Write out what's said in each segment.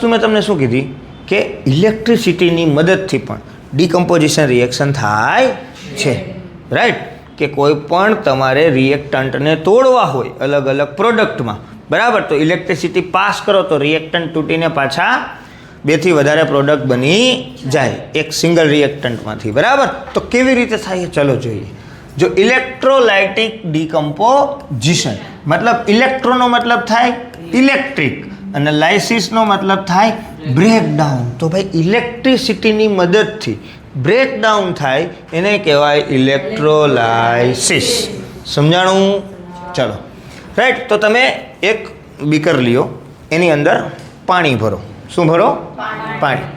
મેં તમને શું કીધી કે ઇલેક્ટ્રિસિટીની મદદથી પણ ડિકમ્પોઝિશન રિએક્શન થાય છે, રાઈટ? કે કોઈ પણ તમારે રિએક્ટન્ટને તોડવા હોય અલગ અલગ પ્રોડક્ટમાં, બરાબર, તો ઇલેક્ટ્રિસિટી પાસ કરો તો રિએક્ટન્ટ તૂટીને પાછા 2 થી વધારે પ્રોડક્ટ બની જાય એક સિંગલ રિએક્ટન્ટમાંથી, બરાબર? તો કેવી રીતે થાય ચલો જોઈએ. જો ઇલેક્ટ્રોલાઇટિક ડિકમ્પોઝિશન મતલબ ઇલેક્ટ્રોનો મતલબ થાય ઇલેક્ટ્રિક અને લાઇસિસનો મતલબ થાય બ્રેકડાઉન. તો ભાઈ ઇલેક્ટ્રિસિટીની મદદથી બ્રેકડાઉન થાય એને કહેવાય ઇલેક્ટ્રોલાઇસિસ. સમજાણું? ચલો, રાઈટ. તો તમે એક બીકર લ્યો, એની અંદર પાણી ભરો. શું ભરો? પાણી.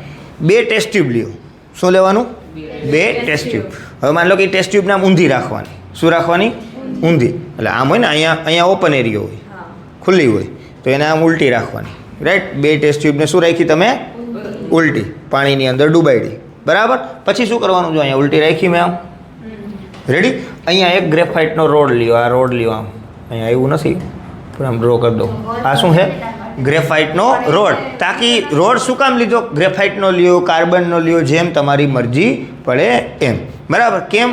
2 ટેસ્ટ ટ્યુબ લ્યો. શું લેવાનું? 2 ટેસ્ટ ટ્યુબ. હવે માની લો કે ટેસ્ટ ટ્યુબને આમ ઊંધી રાખવાની. શું રાખવાની? ઊંધી. એટલે આમ હોય ને, અહીંયા ઓપન એરિયો હોય, ખુલ્લી હોય, તો એને આમ ઉલટી રાખવાની, રાઈટ? 2 ટેસ્ટ ટ્યુબને શું રાખી તમે? ઉલટી. પાણીની અંદર ડૂબાડી, બરાબર? પછી શું કરવાનું? જો અહીંયા ઉલટી રાખી મેં આમ, રેડી? અહીંયા એક ગ્રેફાઇટનો રોડ લ્યો. આ રોડ લ્યો આમ, અહીંયા એવું નથી પણ આમ ડ્રો કરી દો. આ શું છે? ગ્રેફાઇટનો રોડ. તાકી રોડ શું કામ લીધો? ગ્રેફાઇટનો લ્યો, કાર્બનનો લ્યો, જેમ તમારી મરજી પડે એમ, બરાબર? કેમ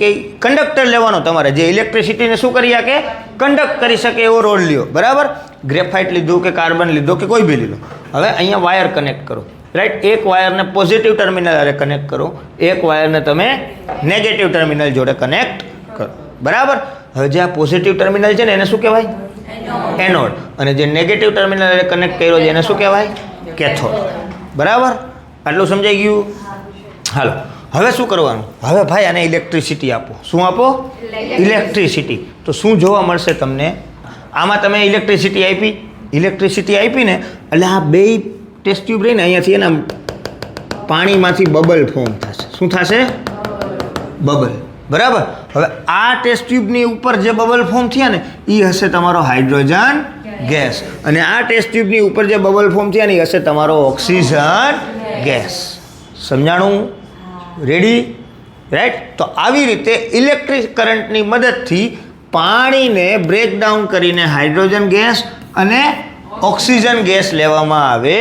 કે કંડક્ટર લેવાનો તમારે, જે ઇલેક્ટ્રિસિટીને શું કરી શકે? કંડક્ટ કરી શકે એવો રોડ લ્યો, બરાબર? ગ્રેફાઇટ લીધું કે કાર્બન લીધો કે કોઈ બી લીધો. હવે અહીંયા વાયર કનેક્ટ કરો, રાઈટ? એક વાયરને પોઝિટિવ ટર્મિનલ જોડે કનેક્ટ કરો, એક વાયરને તમે નેગેટિવ ટર્મિનલ જોડે કનેક્ટ કરો, બરાબર? હવે જે આ પોઝિટિવ ટર્મિનલ છે ને એને શું કહેવાય? એનોડ. અને જે નેગેટિવ ટર્મિનલ કનેક્ટ કર્યો છે એને શું કહેવાય? કેથોડ. બરાબર? આટલું સમજાઈ ગયું? હાલો, હવે શું કરવાનું? હવે ભાઈ આને ઇલેક્ટ્રિસિટી આપો. શું આપો? ઇલેક્ટ્રિસિટી. તો શું જોવા મળશે તમને? આમાં તમે ઇલેક્ટ્રિસિટી આપી ને, એટલે આ 2 ટેસ્ટ ટ્યુબ રહીને અહીંયાથી એના પાણીમાંથી બબલ ફોર્મ થશે. શું થશે? બબલ. બરાબર? હવે આ ટેસ્ટ ટ્યુબની ઉપર જે બબલ ફોર્મ થયા ને એ હશે તમારો હાઇડ્રોજન ગેસ, અને આ ટેસ્ટ ટ્યુબની ઉપર જે બબલ ફોર્મ થયા ને એ હશે તમારો ઓક્સિજન ગેસ. સમજાણું? રેડી? રાઈટ? તો આવી રીતે ઇલેક્ટ્રિક કરંટની મદદથી પાણીને બ્રેકડાઉન કરીને હાઇડ્રોજન ગેસ અને ઓક્સિજન ગેસ લેવામાં આવે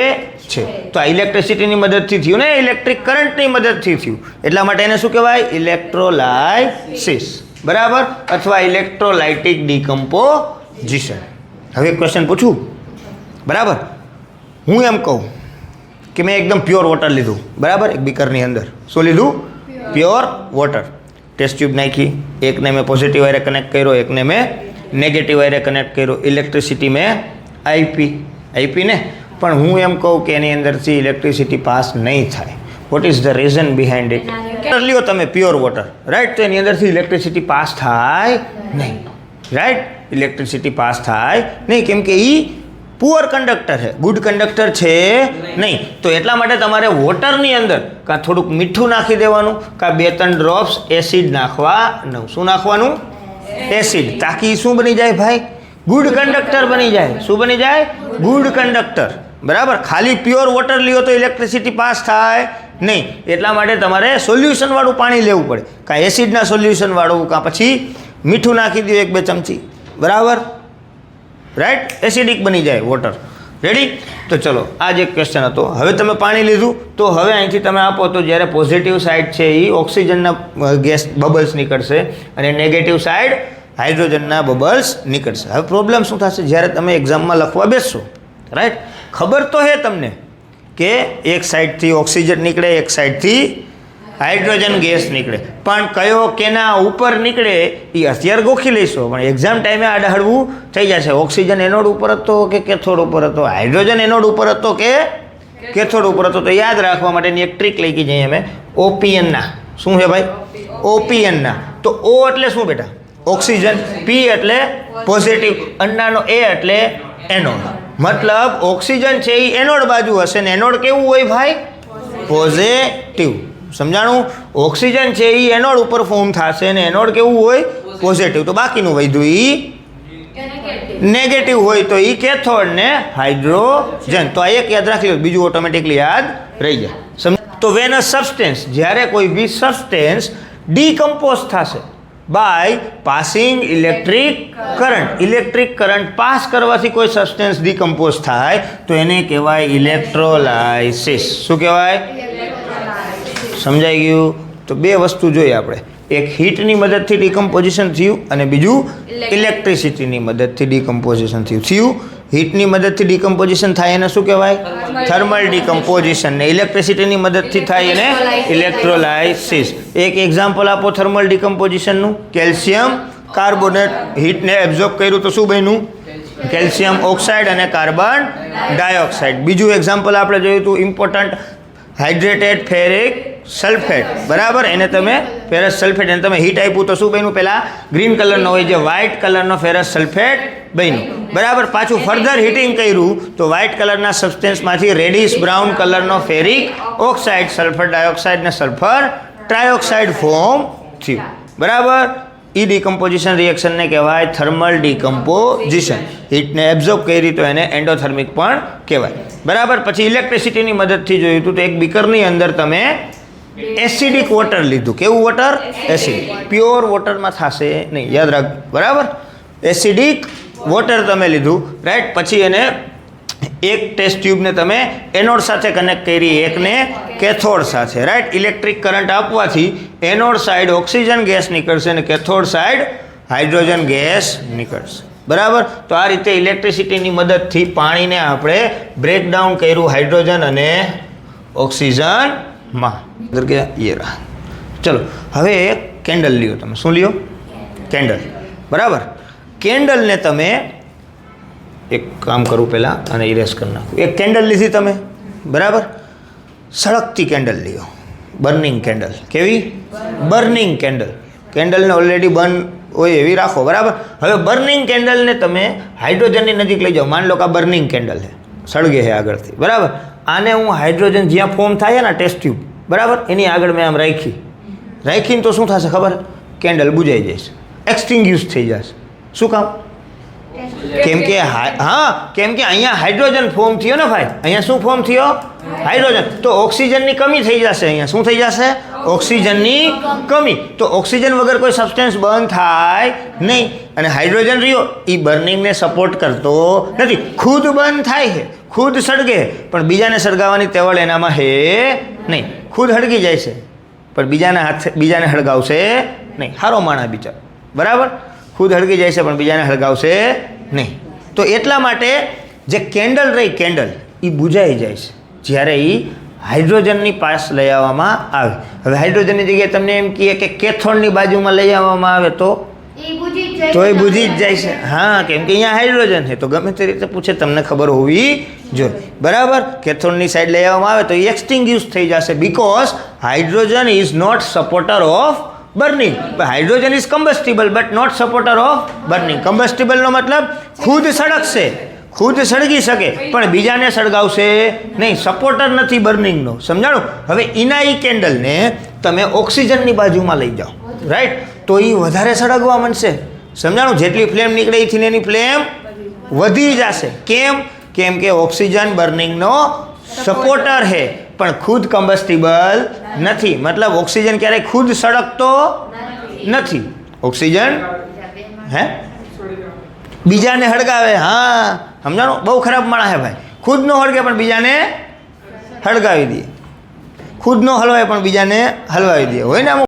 છે. તો આ ઇલેક્ટ્રિસિટીની મદદથી થયું ને, ઇલેક્ટ્રિક કરંટની મદદથી થયું, એટલા માટે એને શું કહેવાય? ઇલેક્ટ્રોલાઇસિસ, બરાબર? અથવા ઇલેક્ટ્રોલાઇટિક ડિકમ્પોઝિશન. હવે એક ક્વેશ્ચન પૂછું, બરાબર? હું એમ કહું કે મેં એકદમ પ્યોર વોટર લીધું, બરાબર? એક બીકરની અંદર શું લીધું? Pure water. ટેસ્ટ ટ્યુબ નાખી, એકને મેં પોઝિટિવ વાયરે કનેક્ટ કર્યો, એકને મેં નેગેટિવ વાયરે કનેક્ટ કર્યો. ઇલેક્ટ્રિસિટી મેં આપી ને, પણ હું એમ કહું કે એની અંદરથી ઇલેક્ટ્રિસિટી પાસ નહીં થાય. What is the reason behind it? લ્યો તમે પ્યોર વોટર, રાઈટ? તો એની અંદરથી ઇલેક્ટ્રિસિટી પાસ થાય નહીં, રાઈટ? ઇલેક્ટ્રિસિટી પાસ થાય નહીં, કેમ કે એ પુઅર કંડક્ટર છે, ગુડ કંડક્ટર છે નહીં. તો એટલા માટે તમારે વોટરની અંદર કાં થોડુંક મીઠું નાખી દેવાનું, કાં 2-3 ડ્રોપ્સ એસિડ નાખવાનું. શું નાખવાનું? એસિડ. તાકી શું બની જાય ભાઈ? ગુડ કંડક્ટર બની જાય. શું બની જાય? Good conductor. બરાબર? ખાલી પ્યોર વોટર લ્યો તો ઇલેક્ટ્રિસિટી પાસ થાય નહીં. એટલા માટે તમારે સોલ્યુશનવાળું પાણી લેવું પડે, કાં એસિડના સોલ્યુશનવાળું, કાં પછી મીઠું નાખી દો 1-2 ચમચી, બરાબર? રાઈટ? એસિડિક બની જાય વોટર. રેડી? તો ચલો, આ જ એક ક્વેશ્ચન હતો. હવે તમે પાણી લીધું, તો હવે અહીંથી તમે આપો તો જ્યારે પોઝિટિવ સાઈડ છે એ ઓક્સિજનના ગેસ બબલ્સ નીકળશે અને નેગેટિવ સાઈડ હાઇડ્રોજનના બબલ્સ નીકળશે. હવે પ્રોબ્લેમ શું થશે? જ્યારે તમે એક્ઝામમાં લખવા બેસશો, રાઈટ? ખબર તો હે તમને કે એક સાઈડથી ઓક્સિજન નીકળે, એક સાઈડથી હાઇડ્રોજન ગેસ નીકળે, પણ કયો કેના ઉપર નીકળે એ અત્યારે ગોખી લઈશો, પણ એક્ઝામ ટાઈમે આડહળવું થઈ જશે. ઓક્સિજન એનોડ ઉપર હતો કે કેથોડ ઉપર હતો? હાઇડ્રોજન એનોડ ઉપર હતો કે કેથોડ ઉપર હતો? તો યાદ રાખવા માટેની એક ટ્રીક લઈ જઈએ અમે, ઓપીએનના. શું છે ભાઈ? ઓપીએનના. તો ઓ એટલે શું બેટા? ઓક્સિજન. પી એટલે પોઝિટિવ. અન્નાનો એ એટલે એનોડ. મતલબ ઓક્સિજન છે એ એનોડ બાજુ હશે ને એનોડ કેવું હોય ભાઈ? પોઝિટિવ. સમજાણું? ઓક્સિજન છે એ એનોડ ઉપર ફોર્મ થશે ને એનોડ કેવું હોય? પોઝિટિવ. તો બાકીનું વધ્યું એ નેગેટિવ હોય, તો એ કેથોડ ને હાઇડ્રોજન. તો આ એક યાદ રાખી લો, બીજું ઓટોમેટિકલી યાદ રહી જાય. તો વેન અ સબસ્ટેન્સ, જ્યારે કોઈ બી સબસ્ટેન્સ ડીકમ્પોઝ થશે, by passing electric current. Electric current pass કરવાથી કોઈ સબસ્ટન્સ ડિકમ્પોઝ થાય તો એને કહેવાય ઇલેક્ટ્રોલાઇસિસ. શું કહેવાય? સમજાઈ ગયું? તો બે વસ્તુ જોઈએ આપણે, એક હીટની મદદથી ડિકમ્પોઝિશન થયું અને બીજું ઇલેક્ટ્રિસિટીની મદદથી ડિકમ્પોઝિશન થયું. હીટની મદદથી ડિકમ્પોઝિશન થાય એને શું કહેવાય? થર્મલ ડિકમ્પોઝિશન. ને ઇલેક્ટ્રિસિટીની મદદથી થાય એને ઇલેક્ટ્રોલાઇસિસ. એક એક્ઝામ્પલ આપો થર્મલ ડિકમ્પોઝિશનનું. કેલ્શિયમ કાર્બોનેટ હીટને એબ્ઝોર્બ કર્યું તો શું બન્યું? કેલ્શિયમ ઓક્સાઇડ અને કાર્બન ડાયોક્સાઇડ. બીજું એક્ઝામ્પલ આપણે જોયું હતું ઇમ્પોર્ટન્ટ, હાઇડ્રેટેડ ફેરિક સલ્ફેટ. બરાબર, એને તમે ફેરસ સલ્ફેટ એને તમે હીટ આપ્યું તો શું બન્યું? પહેલાં ગ્રીન કલરનો હોય જે વ્હાઇટ કલરનો ફેરસ સલ્ફેટ બન્યું. બરાબર, પાછું ફર્ધર હીટિંગ કર્યું તો વ્હાઇટ કલરના સબસ્ટેન્સમાંથી રેડિશ બ્રાઉન કલરનો ફેરિક ઓક્સાઇડ, સલ્ફર ડાયોક્સાઇડ ને સલ્ફર ટ્રાયોક્સાઇડ ફોર્મ થયું. બરાબર, ઈ ડિકમ્પોઝિશન રિએક્શનને કહેવાય થર્મલ ડિકમ્પોઝિશન. હીટને એબ્ઝોર્બ કરી તો એને એન્ડોથર્મિક પણ કહેવાય. બરાબર, પછી ઇલેક્ટ્રિસિટીની મદદથી જોયું હતું તો એક બીકરની અંદર તમે એસિડિક વોટર લીધું. કેવું વોટર? એસિડિક. પ્યોર વોટરમાં થશે નહીં, યાદ રાખ. બરાબર, એસિડિક વોટર તમે લીધું, રાઈટ. પછી એને એક ટેસ્ટ ટ્યુબને તમે એનોડ સાથે કનેક્ટ કરી, એકને કેથોડ સાથે, રાઈટ. ઇલેક્ટ્રિક કરંટ આપવાથી એનોડ સાઈડ ઓક્સિજન ગેસ નીકળશે અને કેથોડ સાઈડ હાઇડ્રોજન ગેસ નીકળશે. બરાબર, તો આ રીતે ઇલેક્ટ્રિસિટીની મદદથી પાણીને આપણે બ્રેકડાઉન કર્યું હાઇડ્રોજન અને ઓક્સિજનમાં. ચલો, હવે એક કેન્ડલ લ્યો તમે. શું લ્યો? કેન્ડલ. બરાબર, કેન્ડલને તમે એક કામ કરું પહેલાં અને ઇરેઝ કરી નાખું. એક કેન્ડલ લીધી તમે, બરાબર, સળગતી કેન્ડલ લ્યો, બર્નિંગ કેન્ડલ. કેવી? Burning candle. કેન્ડલને ઓલરેડી બર્ન હોય એવી રાખો. બરાબર, હવે બર્નિંગ કેન્ડલને તમે હાઇડ્રોજનની નજીક લઈ જાઓ. માની લો કે આ બર્નિંગ કેન્ડલ છે, સળગે છે આગળથી. બરાબર, આને હું હાઇડ્રોજન જ્યાં ફોર્મ થાય ને ટેસ્ટ ટ્યુબ, બરાબર, એની આગળ મેં આમ રાખીને તો શું થશે ખબર? કેન્ડલ બુજાઈ જશે, એક્સટિંગ્યુશ થઈ જશે. શું કામ? કેમ કે કેમ કે અહીંયા હાઇડ્રોજન ફોર્મ થયો ને ભાઈ. અહીંયા શું ફોર્મ થયો? હાઇડ્રોજન. તો ઓક્સિજનની કમી થઈ જશે. અહીંયા શું થઈ જશે? ઓક્સિજનની કમી. તો ઓક્સિજન વગર કોઈ સબસ્ટેન્સ બંધ થાય નહીં. અને હાઇડ્રોજન રહ્યો એ બર્નિંગને સપોર્ટ કરતો નથી, ખુદ બંધ થાય છે, ખુદ સળગે, પણ બીજાને સળગાવવાની તેવડ એનામાં હે નહીં. ખુદ હળગી જાય છે પણ બીજાને હળગાવશે નહીં. હારો માણા બિચારો. બરાબર, ખુદ હળગી જાય છે પણ બીજાને હળગાવશે નહીં. તો એટલા માટે જે કેન્ડલ રહી, કેન્ડલ એ બુજાઈ જાય છે જ્યારે એ હાઇડ્રોજનની પાસ લઈ આવવામાં આવે. હવે હાઇડ્રોજનની જગ્યાએ તમને એમ કહીએ કે કેથોડની બાજુમાં લઈ આવવામાં આવે તો એ બુજી જ જાય છે. હા, કેમ કે અહીંયા હાઇડ્રોજન છે. તો ગમે તે રીતે પૂછે, તમને ખબર હોવી જોઈએ. બરાબર, કેથોડની સાઈડ લઈ આવવામાં આવે તો એ એક્સટિંગ્યુશ થઈ જશે, because hydrogen is not supporter of burning. Hydrogen is combustible but not supporter of burning. કમ્બસ્ટિબલનો મતલબ ખુદ સળગશે, ખુદ સળગી શકે પણ બીજાને સળગાવશે નહીં. સપોર્ટર નથી બર્નિંગનો. સમજાણું? હવે એના એ કેન્ડલને તમે ઓક્સિજનની બાજુમાં લઈ જાઓ, રાઈટ, તો એ વધારે સળગવા માંડશે. સમજાણું? જેટલી ફ્લેમ નીકળે એથી એની ફ્લેમ વધી જશે. કેમ કે ઓક્સિજન બર્નિંગનો સપોર્ટર છે પણ ખુદ કમ્બસ્ટિબલ નથી. મતલબ ઓક્સિજન ક્યારેય ખુદ સળગતો નથી. ઓક્સિજન બીજાને હળગાવે. હા, સમજાણું? બહુ ખરાબ માણસ છે ભાઈ. ખુદ નો હળગે પણ બીજાને હળગાવી દે, ખુદ નો હલવાય પણ બીજાને હલવાવી દે. હોય ને અમુક